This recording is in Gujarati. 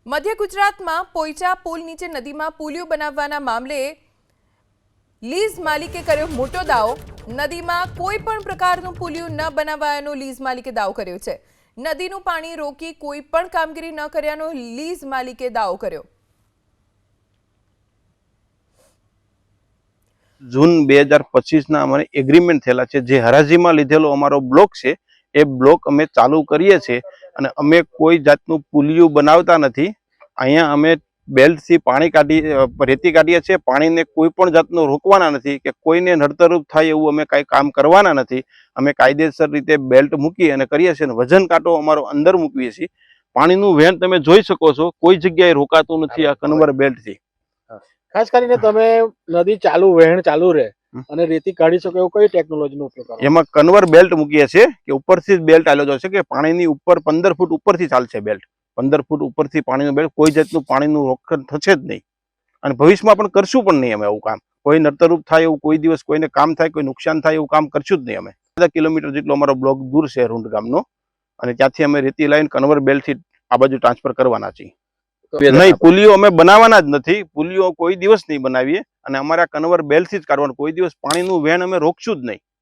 મધ્ય ગુજરાતમાં પોઈચા પુલ નીચે નદીમાં પુલિયો બનાવવાના મામલે લીઝ માલિકે કર્યો મોટો દાવો। નદીમાં કોઈ પણ પ્રકારનું પુલિયું ન બનાવવાનો લીઝ માલિકે દાવો કર્યો છે। નદીનું પાણી રોકી કોઈ પણ કામગીરી ન કર્યાનો લીઝ માલિકે દાવો કર્યો। जून 2025 ना अमारे एग्रीमेंट थेला छे जे हराजी में लीधेलो अमारो ब्लॉक छे ए ब्लॉक अमे चालू करीए छे अने अमे कोई जातनु पुलिયું बनावता नथी। अहींया अमे बेल्ट थी पाणी काढी रेती काढीए छे। पाणीने कोई पण जातनु रोकवाना नथी के कोईने नडतरूप थाय एवुं अमे कांई काम करवाना नथी। अमे कायदेसर रीते बेल्ट मूकी अने करीए छे। वजन कांटो अमारो अंदर मूकवीए छीए। पाणीनुं वहेण तमे जोई शको छो, कोई जग्याए रोकातुं नथी आ कन्वर बेल्ट थी। खास करीने તમે નદી ચાલુ વહેણ ચાલુ રહે અને રેતી કાઢી શકો એવું કઈ ટેકનોલોજીનો ઉપયોગ કરો? એમાં કન્વર બેલ્ટ મૂકીએ છે કે ઉપરથી જ બેલ્ટ આલેલો છે કે પાણીની ઉપર 15 ફૂટ ઉપરથી ચાલશે બેલ્ટ। 15 ફૂટ ઉપરથી પાણીનું બેલ્ટ, કોઈ જાતનું પાણીનું રોકડ થશે જ નહીં અને ભવિષ્યમાં પણ કરશું પણ નહીં અમે એવું કામ। કોઈ નડતરૂપ થાય એવું કોઈ દિવસ કોઈને કામ થાય, કોઈ નુકસાન થાય એવું કામ કરશું જ નહીં અમે। 10 કિલોમીટર જેટલો અમારો બ્લોક દૂર છે રૂંડ ગામનો અને ત્યાંથી અમે રેતી લાઈન કન્વર બેલ્ટથી આ બાજુ ટ્રાન્સફર કરવાના છીએ। नहीं पुलियो अमे बनावाना ज नथी। पुलियो कोई दिवस नहीं बनावीए अने अमारा कन्वर बेल्ट थी ज काढवानुं। कोई दिवस पाणीनुं वहेण अमे रोकशुं ज नहीं।